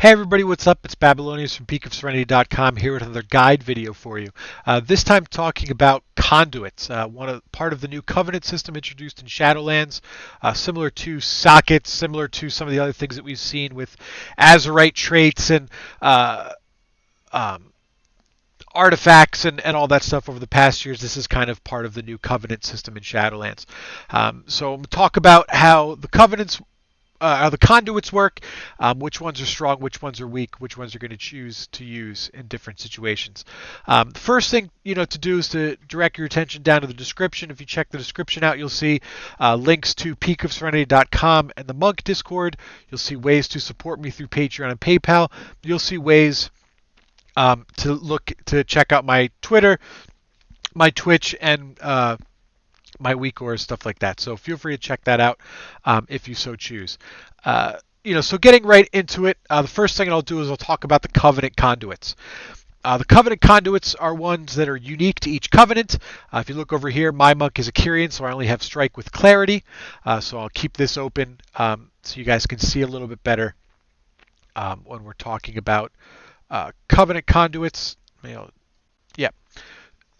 Hey everybody, what's up? It's Babylonius from peakofserenity.com here with another guide video for you. This time talking about conduits, part of the new Covenant system introduced in Shadowlands, similar to sockets, similar to some of the other things that we've seen with Azurite traits and um, artifacts and all that stuff over the past years. This is kind of part of the new Covenant system in Shadowlands. So I'm going to talk about how the Covenants how the conduits work, which ones are strong, which ones are weak, which ones are going to choose to use in different situations. The first thing to do is to direct your attention down to the description. If you check the description out, you'll see links to peakofserenity.com and the Monk Discord. You'll see ways to support me through Patreon and PayPal. You'll see ways to check out my Twitter, my Twitch, and my week or stuff like that. So feel free to check that out if you so choose. So getting right into it, the first thing I'll do is I'll talk about the Covenant Conduits. The Covenant Conduits are ones that are unique to each Covenant. If you look over here, my monk is a Kyrian, so I only have Strike with Clarity. So I'll keep this open so you guys can see a little bit better when we're talking about Covenant Conduits. Yeah.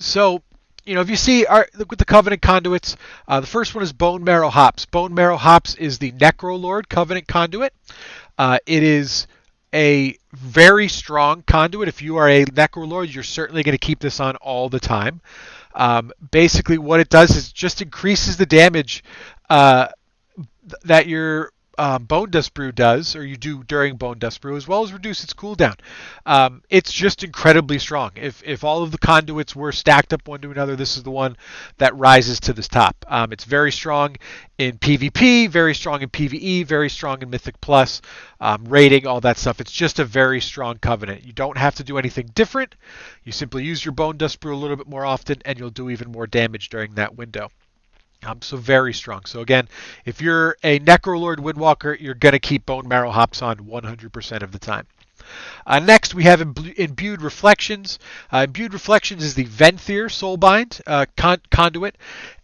So if you see with the Covenant Conduits, the first one is Bone Marrow Hops. Bone Marrow Hops is the Necrolord Covenant Conduit. It is a very strong conduit. If you are a Necrolord, you're certainly going to keep this on all the time. Basically, what it does is just increases the damage that your Bone Dust Brew does, or you do during Bone Dust Brew, as well as reduce its cooldown. It's just incredibly strong. If all of the conduits were stacked up one to another, this is the one that rises to the top. It's very strong in PvP, very strong in PvE, very strong in Mythic Plus, rating, all that stuff. It's just a very strong Covenant. You don't have to do anything different. You simply use your Bone Dust Brew a little bit more often, and you'll do even more damage during that window. So very strong. So again, if you're a Necrolord Windwalker, you're going to keep Bone Marrow Hops on 100% of the time. Next, we have Imbued Reflections. Imbued Reflections is the Venthyr Soulbind conduit.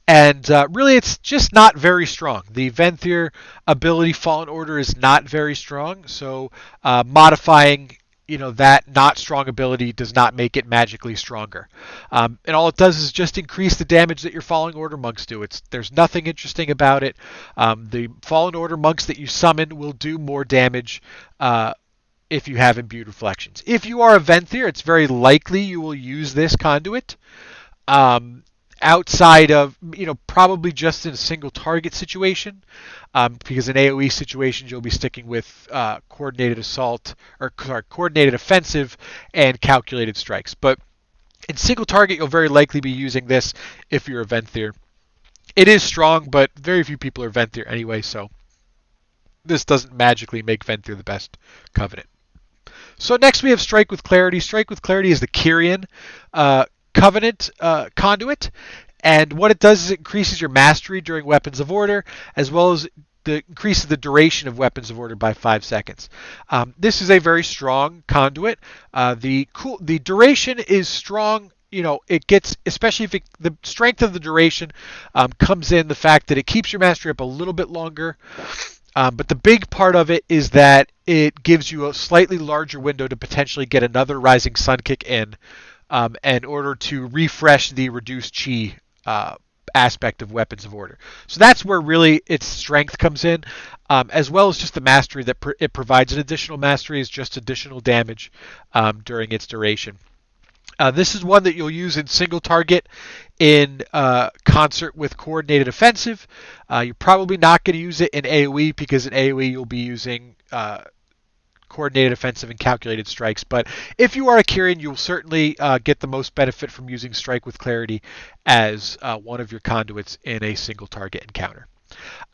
And really, it's just not very strong. The Venthyr ability, Fallen Order, is not very strong. So modifying that not strong ability does not make it magically stronger. And all it does is just increase the damage that your Fallen Order monks do. There's nothing interesting about it. The Fallen Order monks that you summon will do more damage if you have Imbued Reflections. If you are a Venthyr, it's very likely you will use this conduit. Outside of, probably just in a single target situation, because in AoE situations you'll be sticking with coordinated offensive and calculated strikes. But in single target, you'll very likely be using this if you're a Venthyr. It is strong, but very few people are Venthyr anyway, so this doesn't magically make Venthyr the best Covenant. So next we have Strike with Clarity. Strike with Clarity is the Kyrian Covenant conduit, and what it does is it increases your mastery during Weapons of Order, as well as increases the duration of Weapons of Order by 5 seconds. This is a very strong conduit. The duration is strong. It gets, especially if the strength of the duration comes in the fact that it keeps your mastery up a little bit longer. But the big part of it is that it gives you a slightly larger window to potentially get another Rising Sun kick in order to refresh the reduced chi aspect of Weapons of Order. So that's where really its strength comes in, as well as just the mastery that it provides. An additional mastery is just additional damage during its duration. This is one that you'll use in single target in concert with Coordinated Offensive. You're probably not going to use it in AoE, because in AoE you'll be using Coordinated Offensive and Calculated Strikes. But if you are a Kyrian, you'll certainly get the most benefit from using Strike with Clarity as one of your conduits in a single target encounter.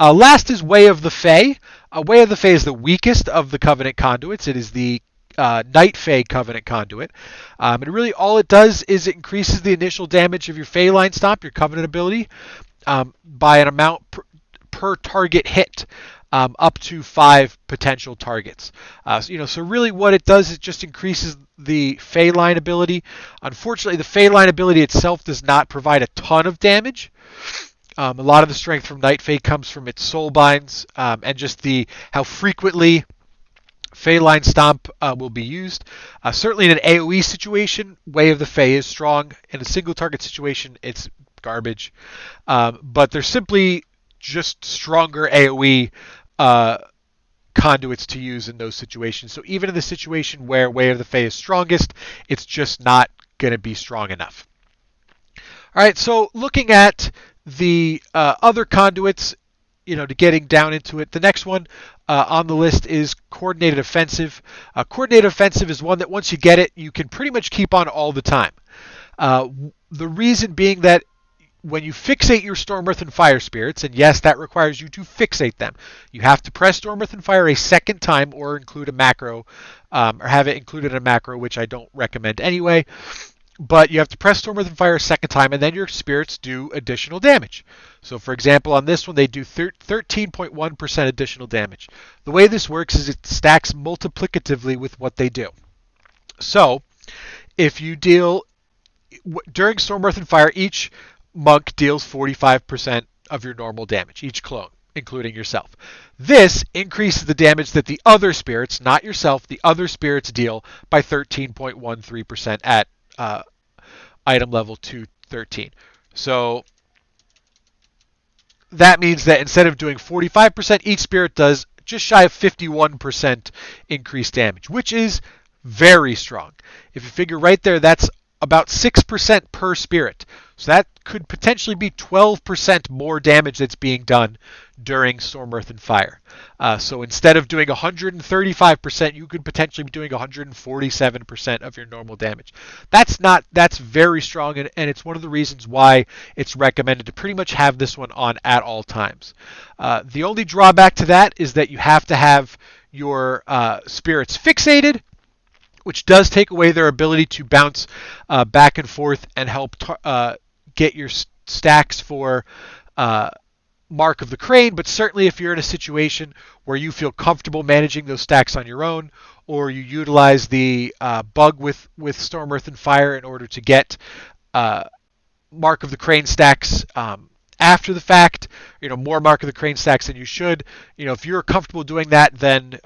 Last is Way of the Fae. Way of the Fae is the weakest of the Covenant conduits. It is the Night Fae Covenant conduit. And really all it does is it increases the initial damage of your Fae Line Stomp, your Covenant ability, by an amount per target hit. Up to 5 potential targets. So really what it does is just increases the Fae Line ability. Unfortunately, the Fae Line ability itself does not provide a ton of damage. A lot of the strength from Night Fae comes from its soul binds and just how frequently Feyline Stomp will be used. Certainly in an AoE situation, Way of the Fey is strong. In a single target situation, it's garbage. But they're simply just stronger AoE conduits to use in those situations. So even in the situation where Way of the Fey is strongest, it's just not going to be strong enough. All right, so looking at the other conduits, to getting down into it, the next one on the list is Coordinated Offensive. Coordinated Offensive is one that once you get it, you can pretty much keep on all the time. The reason being that when you fixate your Storm, Earth, and Fire spirits, and yes, that requires you to fixate them, you have to press Storm, Earth, and Fire a second time or include a macro, or have it included in a macro, which I don't recommend anyway. But you have to press Storm, Earth, and Fire a second time, and then your spirits do additional damage. So, for example, on this one, they do 13.1% additional damage. The way this works is it stacks multiplicatively with what they do. So, if you deal during Storm, Earth, and Fire, each monk deals 45% of your normal damage, each clone, including yourself. This increases the damage that the other spirits, not yourself, the other spirits deal by 13.13% at item level 213. So that means that instead of doing 45%, each spirit does just shy of 51% increased damage, which is very strong. If you figure right there, that's about 6% per spirit. So that could potentially be 12% more damage that's being done during Storm, Earth, and Fire. So instead of doing 135%, you could potentially be doing 147% of your normal damage. That's very strong, and it's one of the reasons why it's recommended to pretty much have this one on at all times. The only drawback to that is that you have to have your spirits fixated, which does take away their ability to bounce back and forth and help get your stacks for Mark of the Crane. But certainly if you're in a situation where you feel comfortable managing those stacks on your own, or you utilize the bug with Storm, Earth, and Fire in order to get Mark of the Crane stacks after the fact, more Mark of the Crane stacks than you should. If you're comfortable doing that, then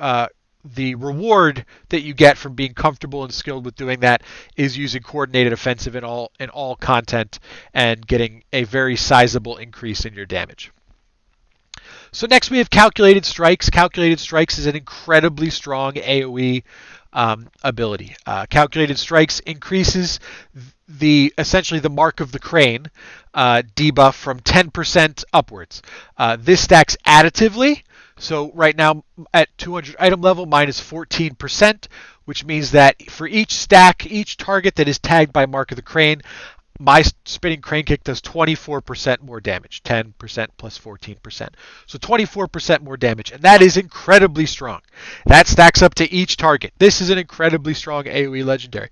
the reward that you get from being comfortable and skilled with doing that is using Coordinated Offensive in all content and getting a very sizable increase in your damage. So next we have Calculated Strikes. Calculated Strikes is an incredibly strong AoE ability. Calculated Strikes increases essentially the Mark of the Crane debuff from 10% upwards. This stacks additively. So right now at 200 item level, mine is 14%, which means that for each target that is tagged by Mark of the Crane, my spinning crane kick does 24% more damage, 10% plus 14%. So 24% more damage, and that is incredibly strong. That stacks up to each target. This is an incredibly strong AoE legendary,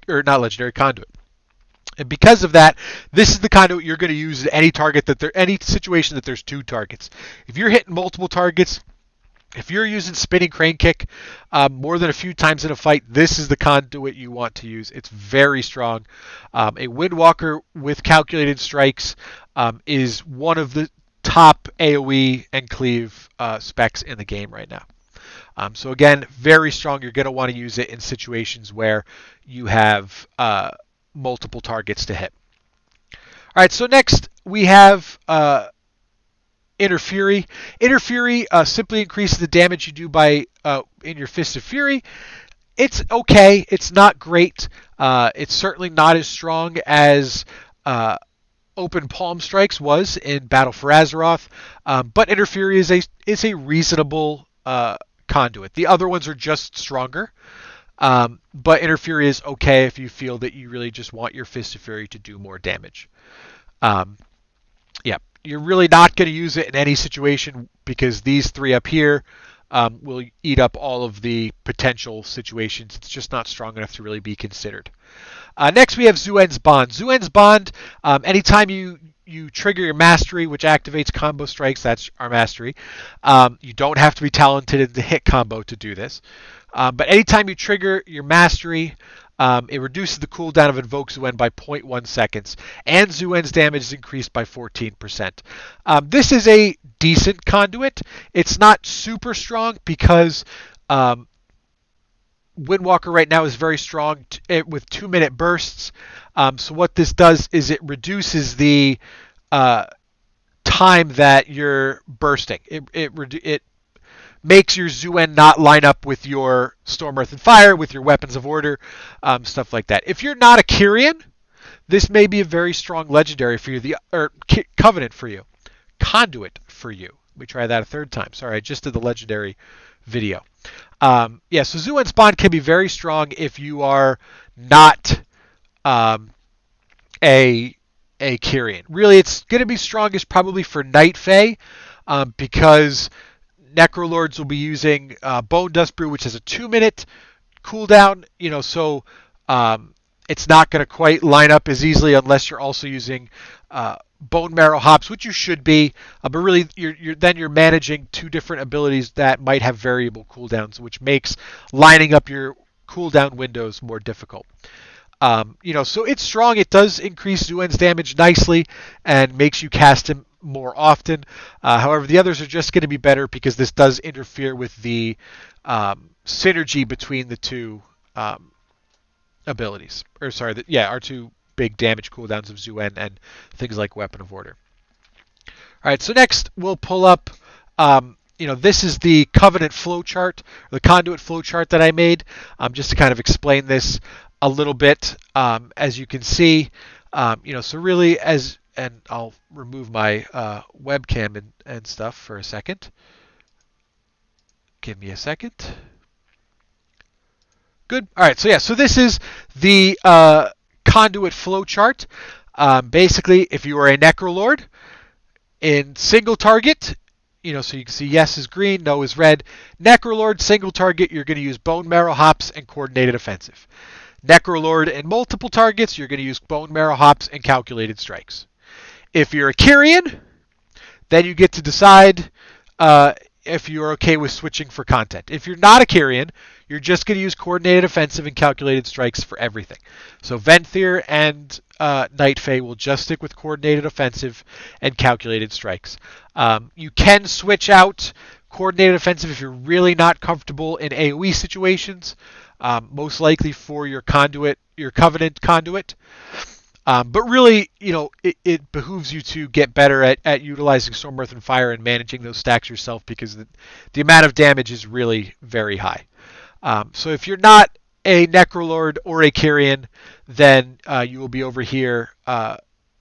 or not legendary, conduit. And because of that, this is the conduit you're going to use at any situation that there's two targets. If you're hitting multiple targets, if you're using spinning crane kick more than a few times in a fight, this is the conduit you want to use. It's very strong. A Windwalker with Calculated Strikes is one of the top AoE and cleave specs in the game right now. So again, very strong. You're going to want to use it in situations where you have multiple targets to hit. All right, so next we have Inner Fury. Inner Fury simply increases the damage you do by in your Fist of Fury. It's okay. It's not great. It's certainly not as strong as Open Palm Strikes was in Battle for Azeroth, but Inner Fury is a reasonable conduit. The other ones are just stronger. But Inner Fury is okay if you feel that you really just want your Fist of Fury to do more damage. You're really not going to use it in any situation because these three up here will eat up all of the potential situations. It's just not strong enough to really be considered. Next we have Zuen's Bond. Zuen's Bond, anytime you trigger your mastery, which activates combo strikes, that's our mastery. You don't have to be talented in the hit combo to do this. But anytime you trigger your mastery, it reduces the cooldown of Invoke Zuen by 0.1 seconds, and Zuen's damage is increased by 14%. This is a decent conduit. It's not super strong because Windwalker right now is very strong with 2-minute bursts. So what this does is it reduces the uh, time that you're bursting. It makes your Zuen not line up with your Storm, Earth, and Fire, with your Weapons of Order, stuff like that. If you're not a Kyrian, this may be a very strong legendary for you, or Covenant for you, Conduit for you. Let me try that a third time. Sorry, I just did the legendary video. Yeah, so Zuen Spawn can be very strong if you are not a Kyrian. Really, it's going to be strongest probably for Night Fae, because Necrolords will be using Bone Dust Brew, which has a 2-minute cooldown. So it's not going to quite line up as easily unless you're also using Bone Marrow Hops, which you should be. But really, you're managing two different abilities that might have variable cooldowns, which makes lining up your cooldown windows more difficult. So it's strong. It does increase Zuen's damage nicely and makes you cast him more often. However, the others are just going to be better because this does interfere with the synergy between the two abilities. Our two big damage cooldowns of Zuen and things like Weapon of Order. All right, so next we'll pull up. This is the Covenant flowchart, the Conduit flowchart that I made, just to kind of explain this a little bit. As you can see, so really and I'll remove my webcam and stuff for a second. Give me a second. Good. All right. So this is the Conduit flowchart. Basically, if you are a Necrolord in single target, so you can see yes is green, no is red. Necrolord single target, you're going to use Bone Marrow Hops and Coordinated Offensive. Necrolord in multiple targets, you're going to use Bone Marrow Hops and Calculated Strikes. If you're a Kyrian, then you get to decide if you're okay with switching for content. If you're not a Kyrian, you're just going to use Coordinated Offensive and Calculated Strikes for everything. So Venthyr and Night Fae will just stick with Coordinated Offensive and Calculated Strikes. You can switch out Coordinated Offensive if you're really not comfortable in AoE situations, most likely for your Conduit, your Covenant Conduit. But really, it behooves you to get better at utilizing Storm, Earth, and Fire and managing those stacks yourself, because the amount of damage is really very high. So if you're not a Necrolord or a Kyrian, then you will be over here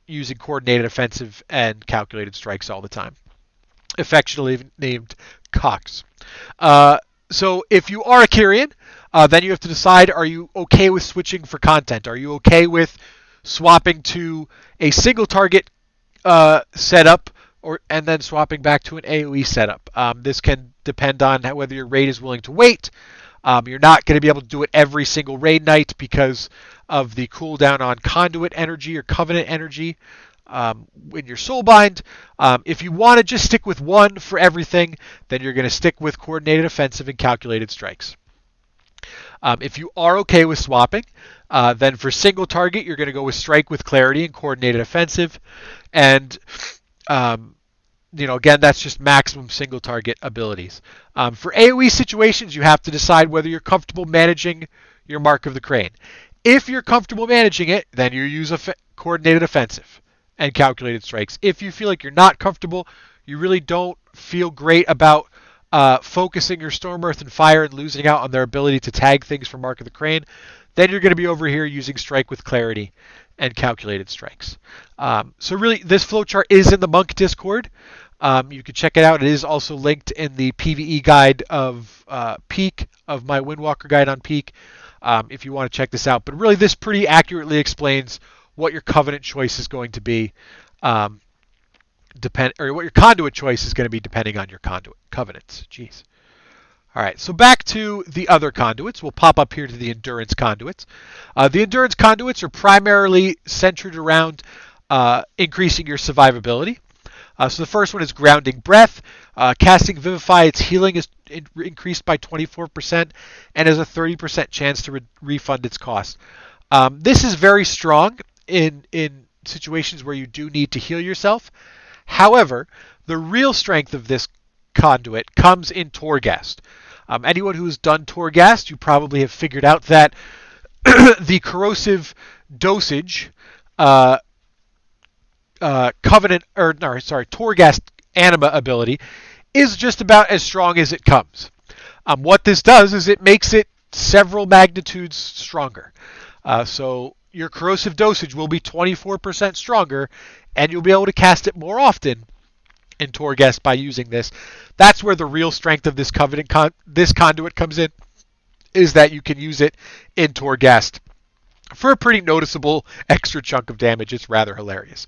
using Coordinated Offensive and Calculated Strikes all the time, affectionately named Cox. So if you are a Kyrian, then you have to decide, are you okay with switching for content? Are you okay with swapping to a single target setup, and then swapping back to an AoE setup? This can depend on whether your raid is willing to wait. You're not going to be able to do it every single raid night because of the cooldown on Conduit energy or Covenant energy in your Soulbind. If you want to just stick with one for everything, then you're going to stick with Coordinated Offensive and Calculated Strikes. If you are okay with swapping, then for single target, you're going to go with Strike with Clarity and Coordinated Offensive. And, again, that's just maximum single target abilities. For AoE situations, you have to decide whether you're comfortable managing your Mark of the Crane. If you're comfortable managing it, then you use a Coordinated Offensive and Calculated Strikes. If you feel like you're not comfortable, you really don't feel great about focusing your Storm, Earth, and Fire and losing out on their ability to tag things for Mark of the Crane, then you're going to be over here using Strike with Clarity and Calculated Strikes. So really, this flowchart is in the Monk Discord. You can check it out. It is also linked in the PvE guide of Peak, of my Windwalker guide on Peak, if you want to check this out. But really, this pretty accurately explains what your Covenant choice is going to be, or what your Conduit choice is going to be depending on your Covenants. Jeez. All right, so back to the other conduits. We'll pop up here to the Endurance Conduits. The Endurance Conduits are primarily centered around increasing your survivability. So the first one is Grounding Breath. Casting Vivify, its healing is increased by 24% and has a 30% chance to refund its cost. This is very strong in situations where you do need to heal yourself. However, the real strength of this conduit comes in Torghast. Anyone who's done Torghast, you probably have figured out that the corrosive dosage covenant, or no, sorry, Torghast anima ability is just about as strong as it comes. What this does is it makes it several magnitudes stronger. So your corrosive dosage will be 24% stronger, and you'll be able to cast it more often in Torghast by using this. That's where the real strength of this this conduit comes in, is that you can use it in Torghast for a pretty noticeable extra chunk of damage. It's rather hilarious.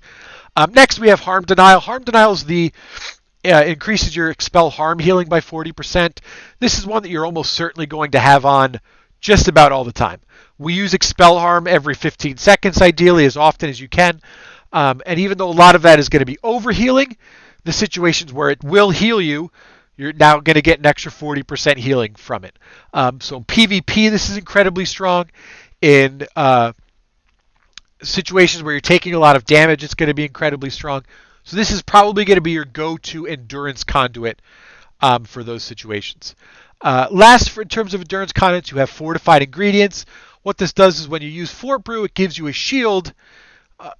Next, we have Harm Denial. Harm Denial is the increases your expel harm healing by 40%. This is one that you're almost certainly going to have on just about all the time. We use expel harm every 15 seconds, ideally, as often as you can. And even though a lot of that is going to be overhealing, the situations where it will heal you, you're now going to get an extra 40% healing from it. So in PvP, this is incredibly strong. In situations where you're taking a lot of damage, it's going to be incredibly strong. So this is probably going to be your go-to endurance conduit for those situations. Last, in terms of endurance conduits, you have fortified ingredients. What this does is when you use Fort Brew, it gives you a shield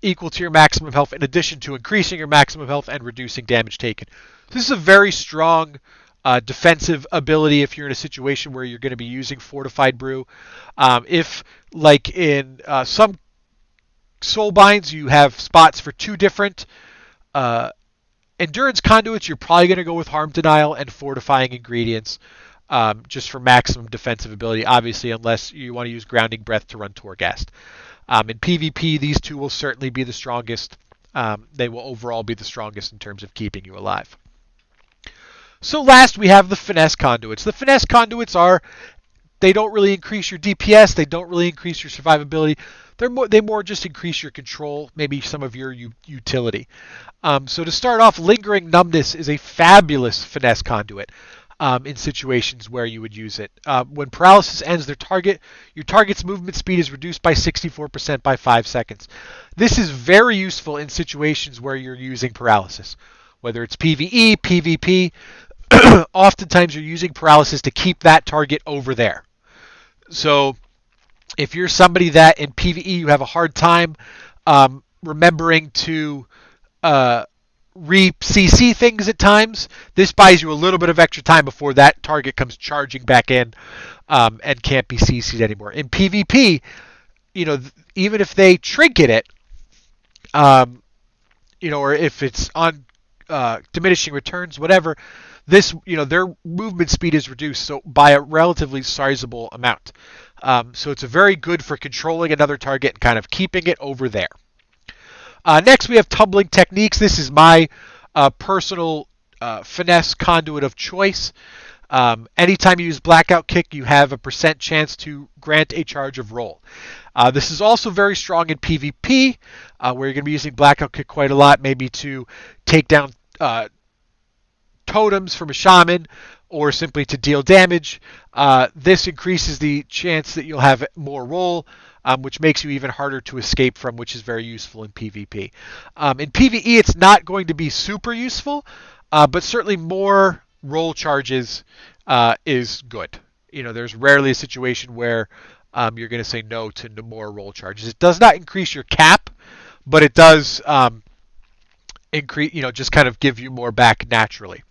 equal to your maximum health, in addition to increasing your maximum health and reducing damage taken. This is a very strong defensive ability if you're in a situation where you're going to be using fortified brew. If, like in some soul binds, you have spots for two different endurance conduits, you're probably going to go with harm denial and fortifying ingredients, just for maximum defensive ability, obviously, unless you want to use grounding breath to run Torghast. In PvP, these two will certainly be the strongest. They will overall be the strongest in terms of keeping you alive. So last, we have the Finesse Conduits. The Finesse Conduits they don't really increase your DPS, they don't really increase your survivability. They more just increase your control, maybe some of your utility. So to start off, Lingering Numbness is a fabulous Finesse Conduit in situations where you would use it. When paralysis ends your target's movement speed is reduced by 64% by 5 seconds. This is very useful in situations where you're using paralysis, whether it's PvE, PvP. Oftentimes you're using paralysis to keep that target over there. So if you're somebody that in PvE you have a hard time remembering to re-CC things at times, this buys you a little bit of extra time before that target comes charging back in and can't be CC'd anymore. In PvP, even if they trinket it, or if it's on diminishing returns, whatever, their movement speed is reduced so by a relatively sizable amount. So it's very good for controlling another target and kind of keeping it over there. Next, we have Tumbling Techniques. This is my personal finesse conduit of choice. Anytime you use Blackout Kick, you have a % chance to grant a charge of roll. This is also very strong in PvP, where you're going to be using Blackout Kick quite a lot, maybe to take down totems from a shaman, or simply to deal damage. This increases the chance that you'll have more roll, which makes you even harder to escape from, which is very useful in PvP. In PvE, it's not going to be super useful, but certainly more roll charges is good. There's rarely a situation where you're going to say no to more roll charges. It does not increase your cap, but it does increase, just kind of give you more back naturally.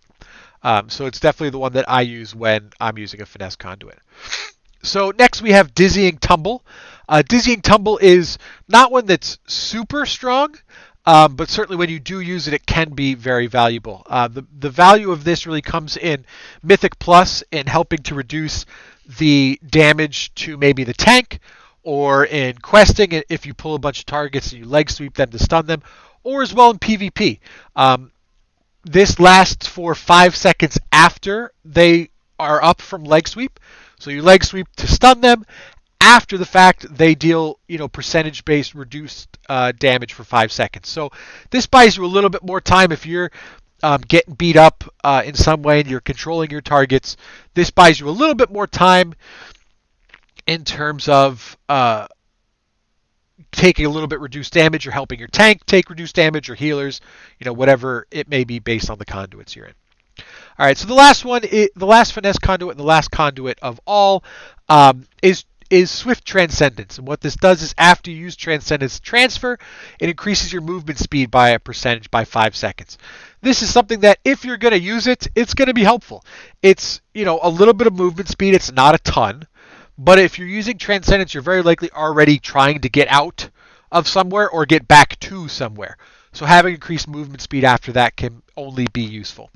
So it's definitely the one that I use when I'm using a Finesse Conduit. So next we have Dizzying Tumble. Dizzying Tumble is not one that's super strong, but certainly when you do use it, it can be very valuable. The value of this really comes in Mythic Plus in helping to reduce the damage to maybe the tank, or in questing if you pull a bunch of targets and you leg sweep them to stun them, or as well in PvP. This lasts for 5 seconds after they are up from leg sweep. So you leg sweep to stun them. After the fact, they deal, percentage-based reduced damage for 5 seconds. So this buys you a little bit more time if you're getting beat up in some way and you're controlling your targets. This buys you a little bit more time in terms of taking a little bit reduced damage, or helping your tank take reduced damage, or healers, whatever it may be based on the conduits you're in. All right, so the last one, the last finesse conduit and the last conduit of all is Swift Transcendence. And what this does is after you use Transcendence Transfer, it increases your movement speed by a percentage by 5 seconds. This is something that if you're going to use it, it's going to be helpful. It's, a little bit of movement speed. It's not a ton. But if you're using Transcendence, you're very likely already trying to get out of somewhere or get back to somewhere. So having increased movement speed after that can only be useful.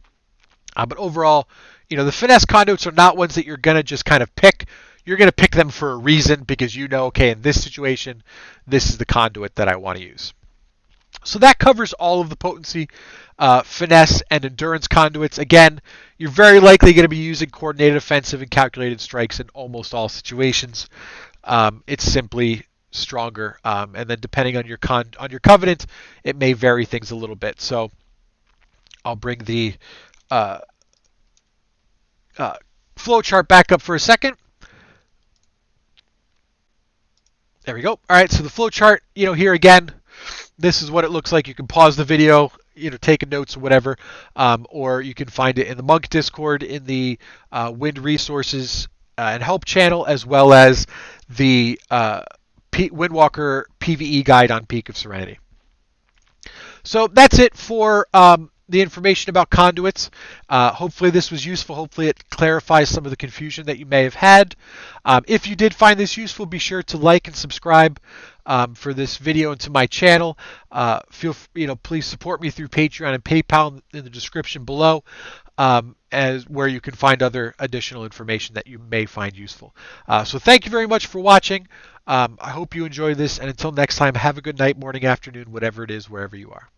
But overall, the finesse conduits are not ones that you're going to just kind of pick. You're going to pick them for a reason because okay, in this situation, this is the conduit that I want to use. So that covers all of the potency, finesse, and endurance conduits. Again, you're very likely going to be using coordinated offensive and calculated strikes in almost all situations. It's simply stronger, and then depending on your covenant, it may vary things a little bit. So I'll bring the flow chart back up for a second. There we go. All right, so the flow chart, here again, this is what it looks like. You can pause the video, take notes or whatever, or you can find it in the Monk Discord in the Wind Resources and Help channel, as well as the Windwalker PvE guide on Peak of Serenity. So that's it for the information about conduits. Hopefully this was useful. Hopefully it clarifies some of the confusion that you may have had. If you did find this useful, be sure to like and subscribe for this video and to my channel. Please support me through Patreon and PayPal in the description below, as where you can find other additional information that you may find useful. So thank you very much for watching. I hope you enjoy this, and until next time, have a good night, morning, afternoon, whatever it is, wherever you are.